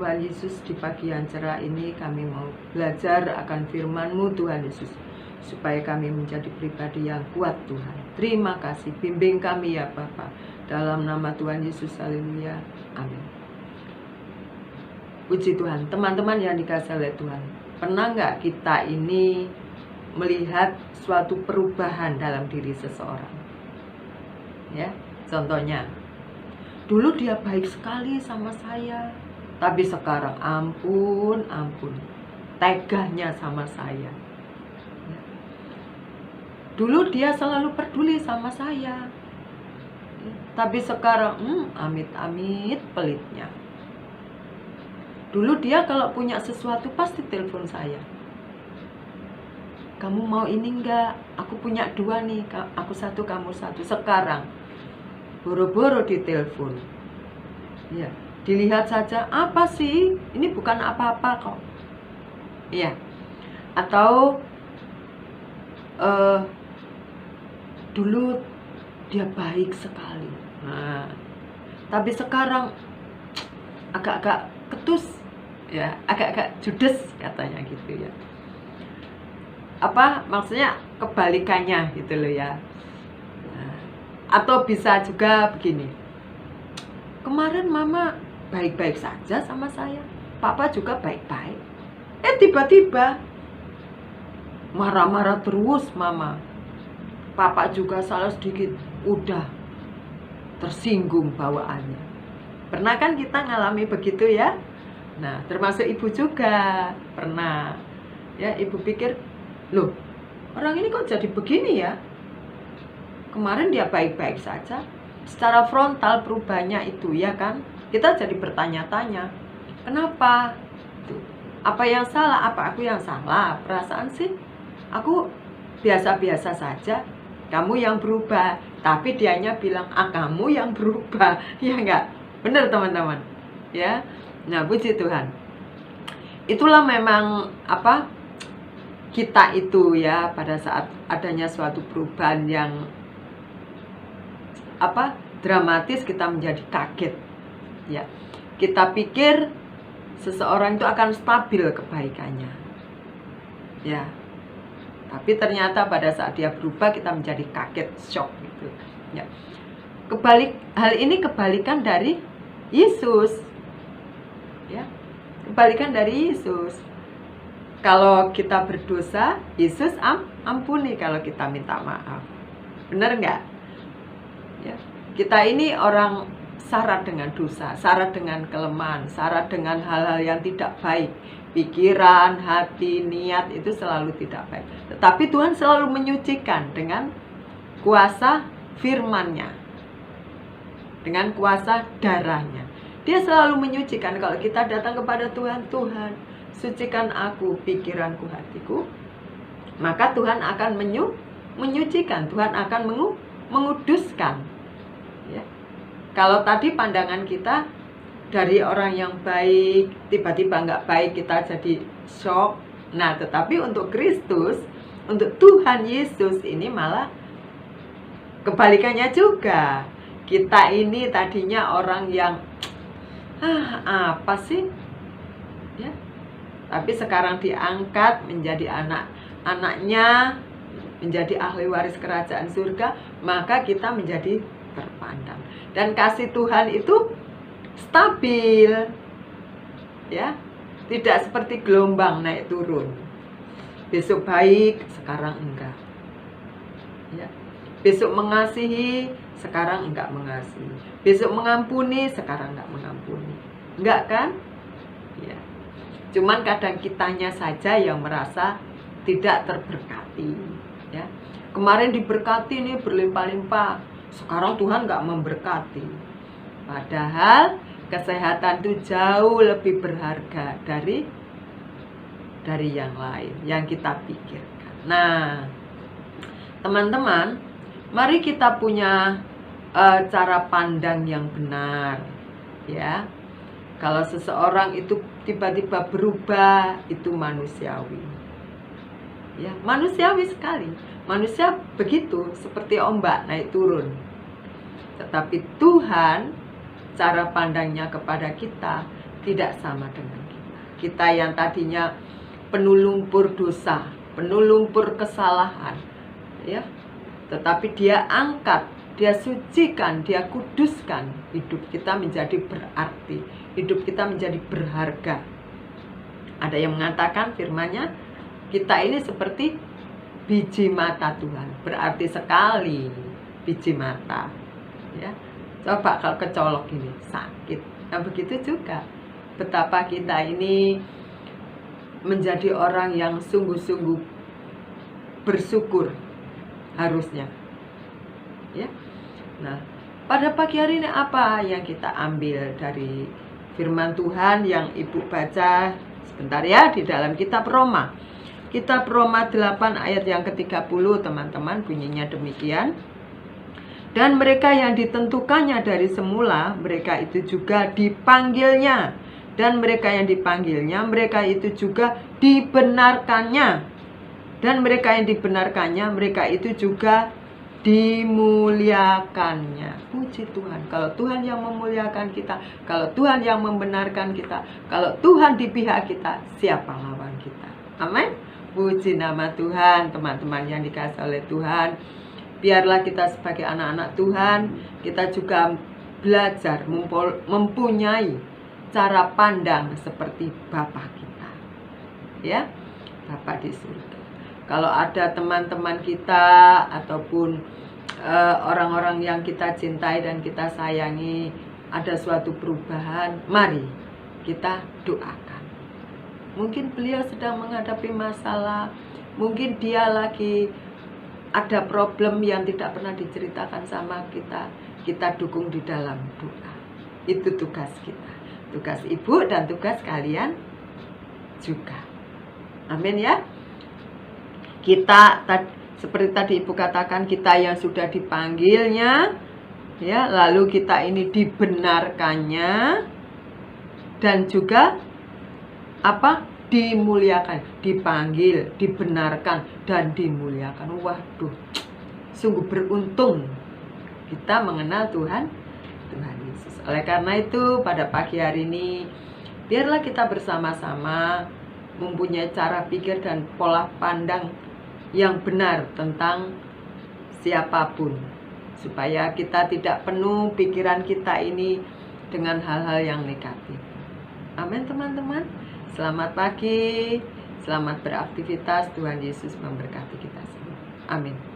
Tuhan Yesus, di pagi yang cerah ini kami mau belajar akan firman-Mu Tuhan Yesus, supaya kami menjadi pribadi yang kuat Tuhan. Terima kasih, bimbing kami ya Bapa, dalam nama Tuhan Yesus, haleluya, amin. Puji Tuhan. Teman-teman yang dikasihi oleh Tuhan, pernah nggak kita ini melihat suatu perubahan dalam diri seseorang? Ya, contohnya, dulu dia baik sekali sama saya, tapi sekarang ampun, teganya sama saya. Dulu dia selalu peduli sama saya, tapi sekarang amit-amit pelitnya. Dulu dia kalau punya sesuatu pasti telepon saya. Kamu mau ini enggak? Aku punya 2 nih, aku 1, kamu 1. Sekarang boro-boro ditelepon. Ya, dilihat saja, apa sih? Ini bukan apa-apa kok. Ya. Atau dulu dia baik sekali. Nah, tapi sekarang agak-agak ketus, ya, agak-agak judes katanya gitu ya. Apa maksudnya kebalikannya gitu loh ya. Nah, atau bisa juga begini. Kemarin mama baik-baik saja sama saya, papa juga baik-baik. Tiba-tiba marah-marah terus mama. Papa juga salah sedikit udah tersinggung bawaannya. Pernah kan kita ngalami begitu ya? Nah, termasuk ibu juga pernah. Ya, ibu pikir, loh, orang ini kok jadi begini ya? Kemarin dia baik-baik saja. Secara frontal perubahannya itu ya kan? Kita jadi bertanya-tanya, kenapa? Apa yang salah? Apa aku yang salah? Perasaan sih, aku biasa-biasa saja. Kamu yang berubah. Tapi dianya bilang, kamu yang berubah. Ya enggak? Benar teman-teman. Ya. Nah, puji Tuhan. Itulah memang apa? Kita itu ya, pada saat adanya suatu perubahan yang dramatis, kita menjadi kaget. Ya. Kita pikir seseorang itu akan stabil kebaikannya. Ya. Tapi ternyata pada saat dia berubah, kita menjadi kaget, shock gitu. Ya. Hal ini kebalikan dari Yesus. Ya. Kebalikan dari Yesus. Kalau kita berdosa, Yesus ampuni kalau kita minta maaf. Benar nggak? Ya. Kita ini orang syarat dengan dosa, syarat dengan kelemahan, syarat dengan hal-hal yang tidak baik. Pikiran, hati, niat itu selalu tidak baik. Tetapi Tuhan selalu menyucikan dengan kuasa firman-Nya, dengan kuasa darahnya. Dia selalu menyucikan. Kalau kita datang kepada Tuhan, Tuhan, sucikan aku, pikiranku, hatiku, maka Tuhan akan menyucikan. Tuhan akan menguduskan. Ya. Kalau tadi pandangan kita dari orang yang baik, tiba-tiba nggak baik, kita jadi shock. Nah, tetapi untuk Kristus, untuk Tuhan Yesus ini malah kebalikannya juga. Kita ini tadinya orang yang apa sih? Ya. Tapi sekarang diangkat menjadi anak-anaknya, menjadi ahli waris kerajaan surga, maka kita menjadi terpandang. Dan kasih Tuhan itu stabil, ya, tidak seperti gelombang naik turun. Besok baik, sekarang enggak. Ya. Besok mengasihi, sekarang enggak mengasihi. Besok mengampuni, sekarang enggak mengampuni. Enggak kan? Ya. Cuman kadang kitanya saja yang merasa tidak terberkati. Ya. Kemarin diberkati nih berlimpah-limpah, sekarang Tuhan enggak memberkati. Padahal kesehatan itu jauh lebih berharga dari yang lain yang kita pikirkan. Nah, teman-teman, mari kita punya cara pandang yang benar, ya. Kalau seseorang itu tiba-tiba berubah, itu manusiawi. Ya, manusiawi sekali. Manusia begitu, seperti ombak naik turun. Tetapi Tuhan, cara pandangnya kepada kita, tidak sama dengan kita. Kita yang tadinya penuh lumpur dosa, penuh lumpur kesalahan, ya, tetapi Dia angkat, Dia sucikan, Dia kuduskan. Hidup kita menjadi berarti, hidup kita menjadi berharga. Ada yang mengatakan firman-Nya, kita ini seperti biji mata Tuhan, berarti sekali biji mata, ya. Coba kalau kecolok ini sakit. Nah, begitu juga betapa kita ini menjadi orang yang sungguh-sungguh bersyukur harusnya, ya. Nah, pada pagi hari ini apa yang kita ambil dari firman Tuhan yang Ibu baca sebentar ya di dalam kitab Roma. Kitab Roma 8 ayat yang ke-30, teman-teman, bunyinya demikian. Dan mereka yang ditentukannya dari semula, mereka itu juga dipanggilnya. Dan mereka yang dipanggilnya, mereka itu juga dibenarkannya. Dan mereka yang dibenarkannya, mereka itu juga dimuliakannya. Puji Tuhan. Kalau Tuhan yang memuliakan kita, kalau Tuhan yang membenarkan kita, kalau Tuhan di pihak kita, siapa lawan kita? Amin. Puji nama Tuhan, teman-teman yang dikasihi oleh Tuhan. Biarlah kita sebagai anak-anak Tuhan, kita juga belajar mempunyai cara pandang seperti Bapa kita, ya, Bapa di surga. Kalau ada teman-teman kita ataupun orang-orang yang kita cintai dan kita sayangi, ada suatu perubahan, mari kita doakan. Mungkin beliau sedang menghadapi masalah, mungkin dia lagi ada problem yang tidak pernah diceritakan sama kita. Kita dukung di dalam doa. Itu tugas kita, tugas ibu dan tugas kalian juga. Amin ya. Kita seperti tadi ibu katakan, kita yang sudah dipanggilnya, ya, lalu kita ini dibenarkannya dan juga apa? Dimuliakan, dipanggil, dibenarkan, dan dimuliakan. Waduh, sungguh beruntung kita mengenal Tuhan Yesus. Oleh karena itu, pada pagi hari ini, biarlah kita bersama-sama mempunyai cara pikir dan pola pandang yang benar tentang siapapun, supaya kita tidak penuh pikiran kita ini dengan hal-hal yang negatif. Amin, teman-teman. Selamat pagi, selamat beraktivitas. Tuhan Yesus memberkati kita semua. Amin.